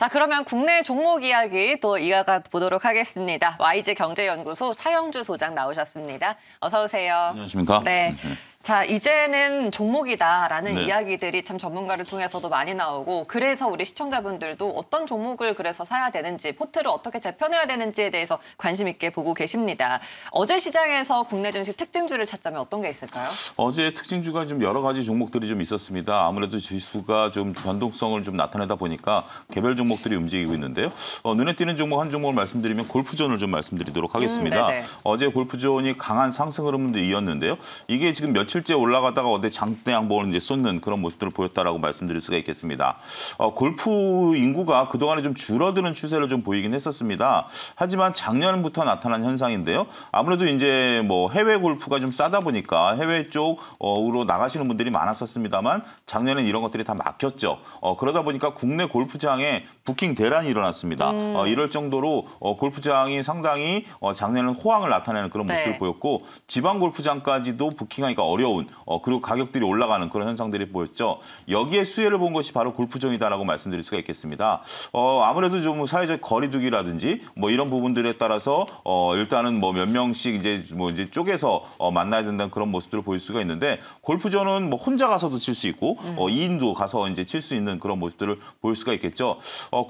자, 그러면 국내 종목 이야기 또 이어가 보도록 하겠습니다. YG 경제연구소 차영주 소장 나오셨습니다. 어서 오세요. 안녕하십니까? 네. 자, 이제는 종목이다라는 네. 이야기들이 참 전문가를 통해서도 많이 나오고, 그래서 우리 시청자분들도 어떤 종목을 그래서 사야 되는지, 포트를 어떻게 재편해야 되는지에 대해서 관심 있게 보고 계십니다. 어제 시장에서 국내 증시 특징주를 찾자면 어떤 게 있을까요? 어제 특징주가 좀 여러 가지 종목들이 좀 있었습니다. 아무래도 지수가 좀 변동성을 좀 나타내다 보니까 개별 종목들이 움직이고 있는데요. 눈에 띄는 종목 한 종목을 말씀드리면 골프존을 좀 말씀드리도록 하겠습니다. 어제 골프존이 강한 상승 흐름을 이었는데요. 이게 지금 며칠째 올라가다가 어제 장대 양봉을 이제 쏟는 그런 모습들을 보였다라고 말씀드릴 수가 있겠습니다. 골프 인구가 그동안에 좀 줄어드는 추세를 좀 보이긴 했었습니다. 하지만 작년부터 나타난 현상인데요. 아무래도 이제 뭐 해외 골프가 좀 싸다 보니까 해외 쪽으로 나가시는 분들이 많았었습니다만 작년엔 이런 것들이 다 막혔죠. 그러다 보니까 국내 골프장에 부킹 대란이 일어났습니다. 이럴 정도로 골프장이 상당히 작년에는 호황을 나타내는 그런 모습을 보였고 지방 골프장까지도 부킹하기가 어려운 그리고 가격들이 올라가는 그런 현상들이 보였죠. 여기에 수혜를 본 것이 바로 골프존이다라고 말씀드릴 수가 있겠습니다. 아무래도 좀 사회적 거리두기라든지 뭐 이런 부분들에 따라서 일단은 뭐 몇 명씩 이제 쪼개서 만나야 된다는 그런 모습들을 보일 수가 있는데 골프존은 뭐 혼자 가서도 칠 수 있고 2인도 가서 이제 칠 수 있는 그런 모습들을 보일 수가 있겠죠.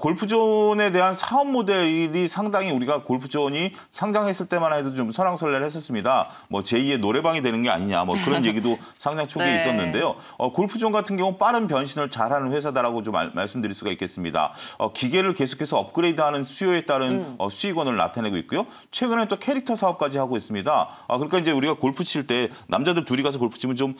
골프존에 대한 사업 모델이 상당히 우리가 골프존이 상장했을 때만 해도 좀 설왕설래를 했었습니다. 뭐 제2의 노래방이 되는 게 아니냐 뭐 그런 얘기도 상장 초기에 있었는데요. 골프존 같은 경우 빠른 변신을 잘하는 회사다라고 좀 말씀드릴 수가 있겠습니다. 기계를 계속해서 업그레이드하는 수요에 따른 수익원을 나타내고 있고요. 최근에 또 캐릭터 사업까지 하고 있습니다. 그러니까 이제 우리가 골프 칠 때 남자들 둘이 가서 골프 치면 좀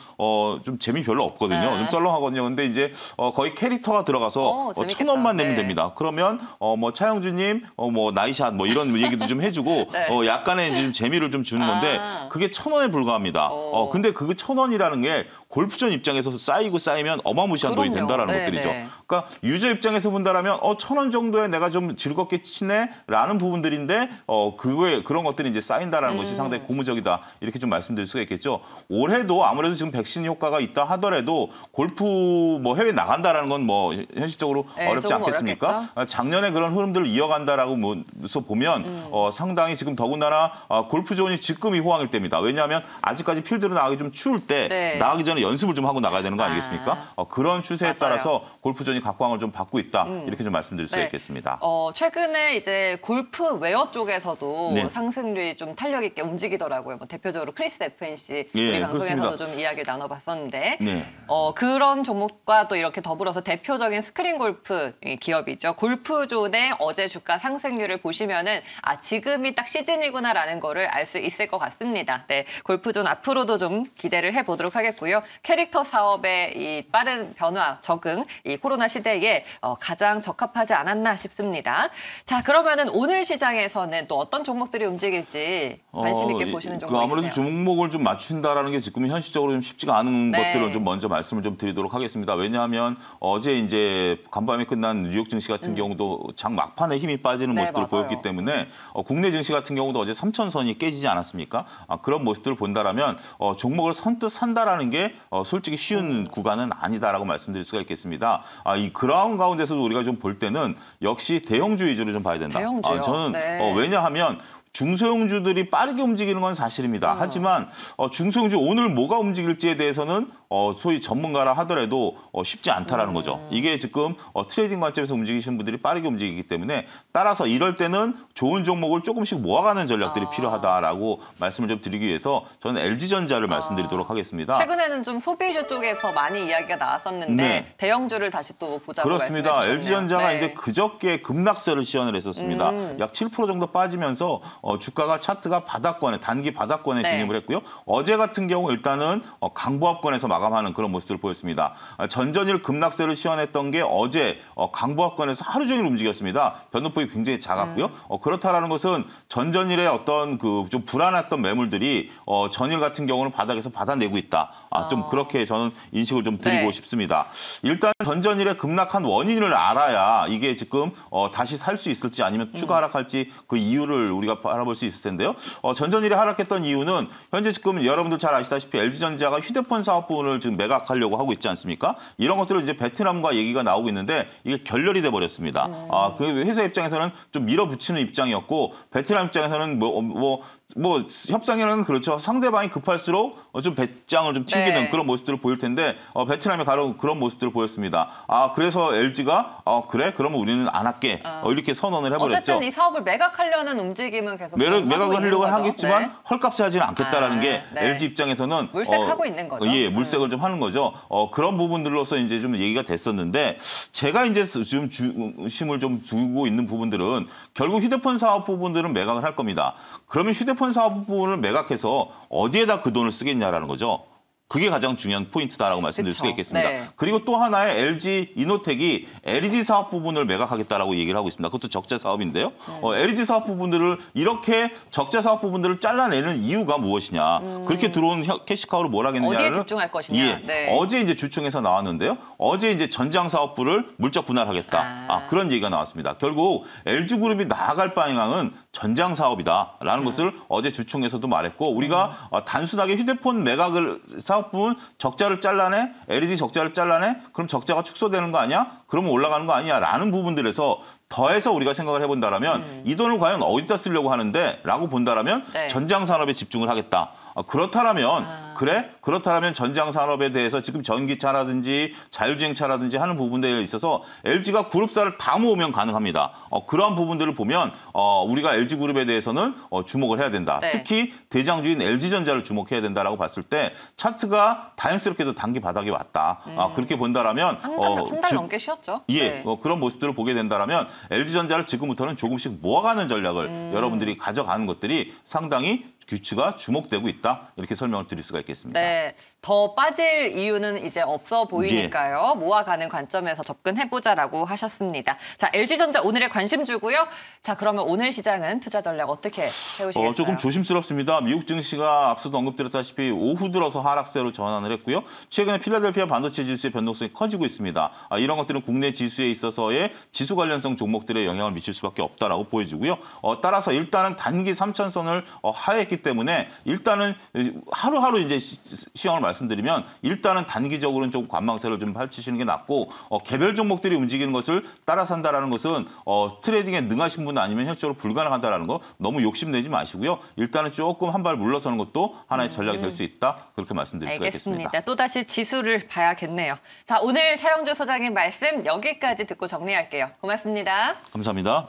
재미 별로 없거든요. 좀 썰렁하거든요. 근데 이제 거의 캐릭터가 들어가서 1,000원만 내면 됩니다. 그러면 뭐 차영주님 뭐 나이샷 뭐 이런 얘기도 좀 해주고 약간의 이제 좀 재미를 좀 주는 건데 그게 1,000원에 불과합니다. 근데 그 1,000원이라는 게 골프존 입장에서 쌓이면 어마무시한 돈이 된다라는 것들이죠. 그러니까 유저 입장에서 본다라면 1,000원 정도에 내가 좀 즐겁게 치네라는 부분들인데 그런 것들이 이제 쌓인다라는 것이 상당히 고무적이다 이렇게 좀 말씀드릴 수가 있겠죠. 올해도 아무래도 지금 백신 효과가 있다 하더라도 골프 뭐 해외 나간다라는 건 뭐 현실적으로 어렵지 않겠습니까? 어렵겠죠? 작년에 그런 흐름들을 이어간다라고 보면 상당히 지금 더군다나 골프존이 지금이 호황일 때입니다. 왜냐하면 아직까지 필드로 나가기 좀 추울 때 나가기 전에 연습을 좀 하고 나가야 되는 거 아니겠습니까? 그런 추세에 따라서 골프존이 각광을 좀 받고 있다 이렇게 좀 말씀드릴 수가 있겠습니다. 최근에 이제 골프 웨어 쪽에서도 상승률이 좀 탄력 있게 움직이더라고요. 뭐 대표적으로 크리스 FNC 우리 방송에서도 좀 이야기를 나눠봤었는데 그런 종목과 또 이렇게 더불어서 대표적인 스크린 골프 기업이죠. 골프존의 어제 주가 상승률을 보시면은 지금이 딱 시즌이구나라는 거를 알 수 있을 것 같습니다. 골프존 앞으로도 좀 기대를 해보도록 하겠고요. 캐릭터 사업의 이 빠른 변화, 적응, 이 코로나 시대에 가장 적합하지 않았나 싶습니다. 자, 그러면은 오늘 시장에서는 또 어떤 종목들이 움직일지 관심 있게 보시는 종목이세요? 아무래도 종목을 좀 맞춘다라는 게 지금 현실적으로 좀 쉽지가 않은 것들을 좀 먼저 말씀을 좀 드리도록 하겠습니다. 왜냐하면 어제 이제 간밤에 끝난 뉴욕 증시 같은 경우도 장 막판에 힘이 빠지는 모습들을 보였기 때문에 국내 증시 같은 경우도 어제 3,000선이 깨지지 않았습니까? 그런 모습들을 본다라면 종목을 선뜻 산다라는 게 솔직히 쉬운 구간은 아니다라고 말씀드릴 수가 있겠습니다. 이 그라운 가운데서도 우리가 좀 볼 때는 역시 대형주 위주로 좀 봐야 된다. 저는 왜냐하면 중소형주들이 빠르게 움직이는 건 사실입니다. 하지만 중소형주 오늘 뭐가 움직일지에 대해서는 소위 전문가라 하더라도 쉽지 않다라는 거죠. 이게 지금 트레이딩 관점에서 움직이시는 분들이 빠르게 움직이기 때문에 따라서 이럴 때는 좋은 종목을 조금씩 모아가는 전략들이 필요하다라고 말씀을 좀 드리기 위해서 저는 LG전자를 말씀드리도록 하겠습니다. 최근에는 좀 소비주 쪽에서 많이 이야기가 나왔었는데 대형주를 다시 또 보자고 그렇습니다. 말씀해 주셨네요. LG전자가 이제 그저께 급락세를 시연을 했었습니다. 약 7% 정도 빠지면서 주가가 차트가 바닥권에 단기 바닥권에 진입을 했고요. 어제 같은 경우 일단은 강보합권에서 마감하는 그런 모습들을 보였습니다. 전전일 급락세를 시연했던 게 어제 강보합권에서 하루 종일 움직였습니다. 변동폭이 굉장히 작았고요. 그렇다라는 것은 전전일에 어떤 그 좀 불안했던 매물들이 전일 같은 경우는 바닥에서 받아내고 있다. 좀 그렇게 저는 인식을 좀 드리고 싶습니다. 일단 전전일에 급락한 원인을 알아야 이게 지금 다시 살 수 있을지 아니면 추가 하락할지 그 이유를 우리가 알아볼 수 있을 텐데요. 전전일에 하락했던 이유는 현재 지금 여러분들 잘 아시다시피 LG전자가 휴대폰 사업 부분을 부분을 지금 매각하려고 하고 있지 않습니까? 이런 것들을 이제 베트남과 얘기가 나오고 있는데 이게 결렬이 돼 버렸습니다. 그 회사 입장에서는 좀 밀어붙이는 입장이었고 베트남 입장에서는 뭐 협상이라는 건 그렇죠. 상대방이 급할수록 좀 배짱을 좀 튕기는 네. 그런 모습들을 보일 텐데 베트남이 가로 그런 모습들을 보였습니다. 그래서 LG가 그래? 그러면 우리는 안 할게. 이렇게 선언을 해버렸죠. 어쨌든 이 사업을 매각하려는 움직임은 계속 매각을 하려고 거죠. 하겠지만 네. 헐값에 하지는 않겠다라는 게 네. LG 입장에서는 물색하고 있는 거죠. 예, 물색을 좀 하는 거죠. 그런 부분들로서 이제 좀 얘기가 됐었는데 제가 이제 지금 중심을 좀 두고 있는 부분들은 결국 휴대폰 사업 부분들은 매각을 할 겁니다. 그러면 휴대폰 사업 부분을 매각해서 어디에다 그 돈을 쓰겠냐라는 거죠. 그게 가장 중요한 포인트다라고 말씀드릴 수가 있겠습니다. 네. 그리고 또 하나의 LG 이노텍이 LED 사업 부분을 매각하겠다라고 얘기를 하고 있습니다. 그것도 적자 사업인데요. LED 사업 부분들을 이렇게 적자 사업 부분들을 잘라내는 이유가 무엇이냐. 그렇게 들어온 캐시카우를 뭘 하겠느냐를 어디에 집중할 것이냐. 예, 네. 어제 이제 주총에서 나왔는데요. 어제 이제 전장 사업부를 물적 분할하겠다. 그런 얘기가 나왔습니다. 결국 LG그룹이 나아갈 방향은 전장 사업이다라는 것을 어제 주총에서도 말했고 우리가 단순하게 휴대폰 매각을 사업 부분 적자를 잘라내, LED 적자를 잘라내, 그럼 적자가 축소되는 거 아니야? 그러면 올라가는 거 아니야? 라는 부분들에서 더해서 우리가 생각을 해본다라면 이 돈을 과연 어디다 쓰려고 하는데? 라고 본다라면 네. 전장 산업에 집중을 하겠다. 그렇다면 그렇다면 전장 산업에 대해서 지금 전기차라든지 자율주행차라든지 하는 부분들에 있어서 LG가 그룹사를 다 모으면 가능합니다. 그러한 부분들을 보면 우리가 LG 그룹에 대해서는 주목을 해야 된다. 네. 특히 대장주인 LG전자를 주목해야 된다라고 봤을 때 차트가 다행스럽게도 단기 바닥에 왔다. 그렇게 본다라면 한 달 넘게 쉬었죠. 예, 네. 그런 모습들을 보게 된다면 LG전자를 지금부터는 조금씩 모아가는 전략을 여러분들이 가져가는 것들이 상당히 규칙가 주목되고 있다. 이렇게 설명을 드릴 수가 있겠습니다. 네, 더 빠질 이유는 이제 없어 보이니까요. 모아가는 관점에서 접근해보자라고 하셨습니다. 자, LG전자 오늘의 관심 주고요. 자, 그러면 오늘 시장은 투자 전략 어떻게 세우시겠어요? 조금 조심스럽습니다. 미국 증시가 앞서도 언급드렸다시피 오후 들어서 하락세로 전환을 했고요. 최근에 필라델피아 반도체 지수의 변동성이 커지고 있습니다. 이런 것들은 국내 지수에 있어서의 지수 관련성 종목들에 영향을 미칠 수밖에 없다라고 보여지고요. 따라서 일단은 단기 3천선을 하회했기 때문에 일단은 하루하루 이제 시황을 말씀드리면 일단은 단기적으로는 좀 관망세를 좀 펼치시는 게 낫고 개별 종목들이 움직이는 것을 따라산다라는 것은 트레이딩에 능하신 분 아니면 현실적으로 불가능하다라는 거 너무 욕심내지 마시고요. 일단은 조금 한 발 물러서는 것도 하나의 전략이 될 수 있다. 그렇게 말씀드릴 수가 있겠습니다. 알겠습니다. 또다시 지수를 봐야겠네요. 자, 오늘 차영주 소장님 말씀 여기까지 듣고 정리할게요. 고맙습니다. 감사합니다.